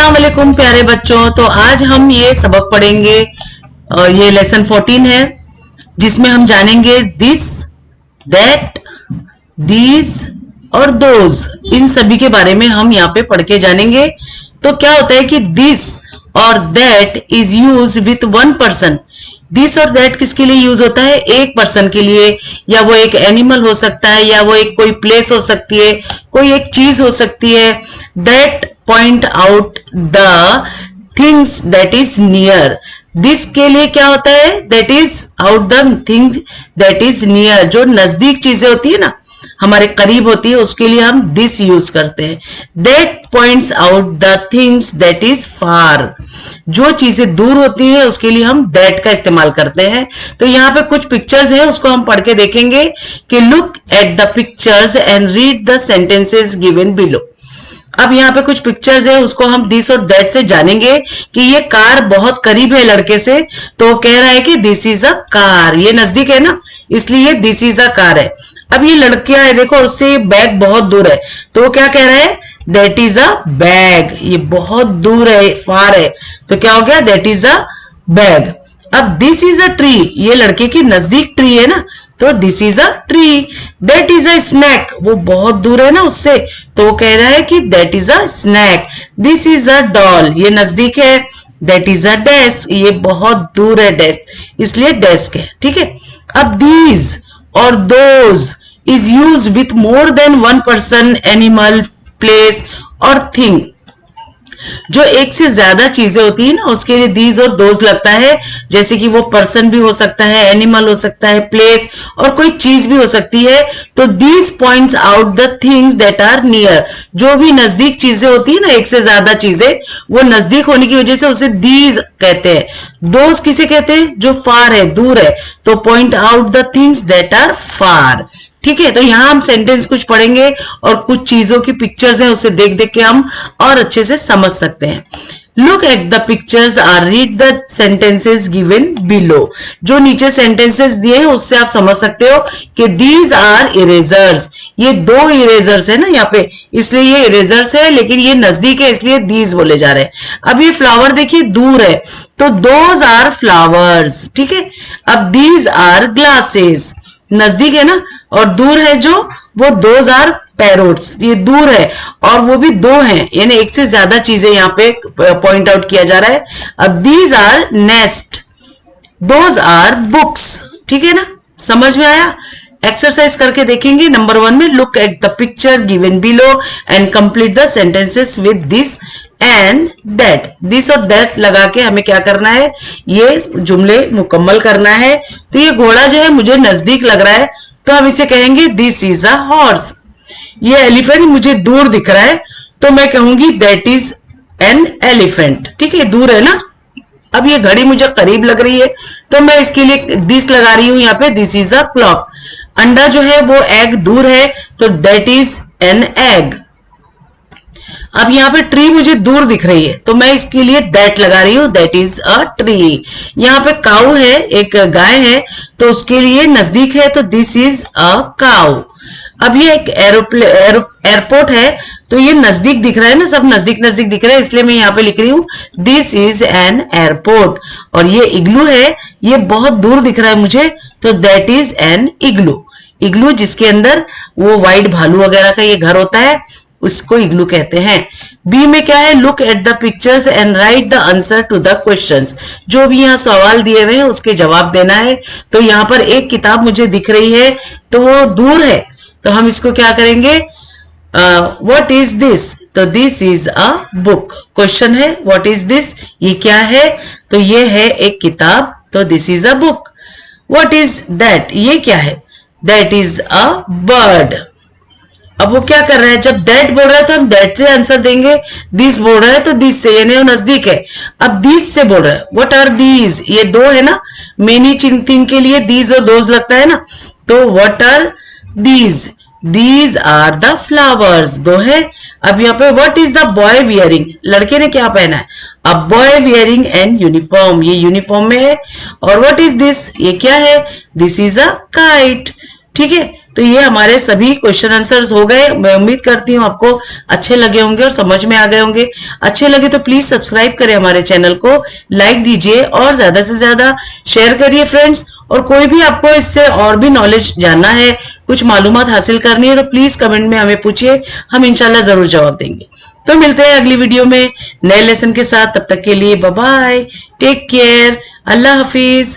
अस्सलाम वालेकुम प्यारे बच्चों। तो आज हम ये सबक पढ़ेंगे और ये लेसन 14 है जिसमें हम जानेंगे दिस, दैट, दीज और दोज, इन सभी के बारे में हम यहाँ पे पढ़ के जानेंगे। तो क्या होता है कि दिस और that is use with one person. This और दैट किसके लिए यूज होता है? एक पर्सन के लिए, या वो एक एनिमल हो सकता है, या वो एक कोई प्लेस हो सकती है, कोई एक चीज हो सकती है। That point out the things that is near. This के लिए क्या होता है? That is out the thing that is near. जो नजदीक चीजें होती है ना, हमारे करीब होती है, उसके लिए हम दिस यूज करते हैं। That points out the things that is far. जो चीजें दूर होती है उसके लिए हम दैट का इस्तेमाल करते हैं। तो यहाँ पे कुछ पिक्चर्स हैं, उसको हम पढ़ के देखेंगे कि look at the pictures and read the sentences given below. अब यहाँ पे कुछ पिक्चर्स है, उसको हम दिस और दैट से जानेंगे कि ये कार बहुत करीब है लड़के से, तो वो कह रहा है कि दिस इज अ कार। ये नजदीक है ना, इसलिए दिस इज अ कार है। अब ये लड़कियां है, देखो उससे बैग बहुत दूर है, तो वो क्या कह रहा है? That is a bag. ये बहुत दूर है, फार है, तो क्या हो गया? That is a bag. अब दिस इज अ ट्री, ये लड़के की नजदीक ट्री है ना, तो this is a tree. That is a snake, वो बहुत दूर है ना उससे, तो वो कह रहा है कि that is a snake. This is a doll, ये नजदीक है। दैट इज अ डेस्क, ये बहुत दूर है डेस्क, इसलिए डेस्क है। ठीक है। अब दीज और those is use with more than one person, animal, place और थिंग। जो एक से ज्यादा चीजें होती है ना, उसके लिए दीज और दोज लगता है। जैसे कि वो पर्सन भी हो सकता है, एनिमल हो सकता है, प्लेस और कोई चीज भी हो सकती है। तो these points out the things that are near. जो भी नजदीक चीजें होती है ना, एक से ज्यादा चीजें, वो नजदीक होने की वजह से उसे दीज कहते हैं। दोज किसे कहते हैं? जो फार है, दूर है, तो point out the things that are far. ठीक है। तो यहां हम सेंटेंस कुछ पढ़ेंगे और कुछ चीजों की पिक्चर्स हैं, उसे देख देख के हम और अच्छे से समझ सकते हैं। लुक एट द पिक्चर्स और read the sentences given below. जो नीचे सेंटेंसेस दिए हैं उससे आप समझ सकते हो कि दीज आर इरेजर्स। ये दो इरेजर्स है ना यहाँ पे, इसलिए ये इरेजर्स है, लेकिन ये नजदीक है इसलिए दीज बोले जा रहे हैं। अब ये फ्लावर देखिए दूर है, तो दोज आर फ्लावर्स। ठीक है। अब दीज आर ग्लासेस, नजदीक है ना, और दूर है जो, वो दोज आर पैरोट्स। ये दूर है और वो भी दो हैं, यानी एक से ज्यादा चीजें यहाँ पे पॉइंट आउट किया जा रहा है। अब these are nests, those are books. ठीक है ना, समझ में आया? एक्सरसाइज करके देखेंगे। नंबर 1 में look at the picture given below and complete the sentences with this and that. This और दैट लगा के हमें क्या करना है? ये जुमले मुकम्मल करना है। तो ये घोड़ा जो है मुझे नजदीक लग रहा है, तो हम इसे कहेंगे दिस इज अ हॉर्स। ये एलिफेंट मुझे दूर दिख रहा है, तो मैं कहूंगी दैट इज एन एलिफेंट। ठीक है, दूर है ना। अब ये घड़ी मुझे करीब लग रही है, तो मैं इसके लिए दिस लगा रही हूं यहाँ पे, दिस इज अ क्लॉक। अंडा जो है वो एग दूर है, तो दैट इज एन एग। अब यहाँ पे ट्री मुझे दूर दिख रही है, तो मैं इसके लिए दैट लगा रही हूं, दैट इज अ ट्री। यहाँ पे काऊ है, एक गाय है, तो उसके लिए नजदीक है, तो दिस इज अ काऊ। अब ये एक एयरपोर्ट है, तो ये नजदीक दिख रहा है ना, सब नजदीक नजदीक दिख रहा है, इसलिए मैं यहाँ पे लिख रही हूँ दिस इज एन एयरपोर्ट। और ये इग्लू है, ये बहुत दूर दिख रहा है मुझे, तो दैट इज एन इग्लू। इग्लू जिसके अंदर वो व्हाइट भालू वगैरह का ये घर होता है, उसको इग्लू कहते हैं। बी में क्या है? Look at the pictures and write the answer to the questions. जो भी यहाँ सवाल दिए हुए हैं उसके जवाब देना है। तो यहाँ पर एक किताब मुझे दिख रही है, तो वो दूर है, तो हम इसको क्या करेंगे? What is this? तो this is a book. Question है व्हाट इज दिस, ये क्या है? तो ये है एक किताब, तो this is a book. What is that, ये क्या है? That is a bird. अब वो क्या कर रहा है? जब दैट बोल रहा है तो हम दैट से आंसर देंगे, दिस बोल रहा है तो दिस से, यानी वो नजदीक है। अब दिस से बोल रहा है, व्हाट आर दीज, ये दो है ना, मेनी थिंग के लिए दीज और दोज लगता है ना, तो what are these? These are the flowers, दो है। अब यहाँ पे what is the boy wearing, लड़के ने क्या पहना है? A boy wearing an uniform, ये यूनिफॉर्म में है। और व्हाट इज दिस, ये क्या है? This is a kite. ठीक है। तो ये हमारे सभी क्वेश्चन आंसर्स हो गए। मैं उम्मीद करती हूँ आपको अच्छे लगे होंगे और समझ में आ गए होंगे। अच्छे लगे तो प्लीज सब्सक्राइब करें हमारे चैनल को, लाइक दीजिए और ज्यादा से ज्यादा शेयर करिए फ्रेंड्स। और कोई भी आपको इससे और भी नॉलेज जानना है, कुछ मालूमात हासिल करनी है, तो प्लीज कमेंट में हमें पूछिए, हम इंशाल्लाह जरूर जवाब देंगे। तो मिलते हैं अगली वीडियो में नए लेसन के साथ। तब तक के लिए बाय बाय, टेक केयर, अल्लाह हाफिज।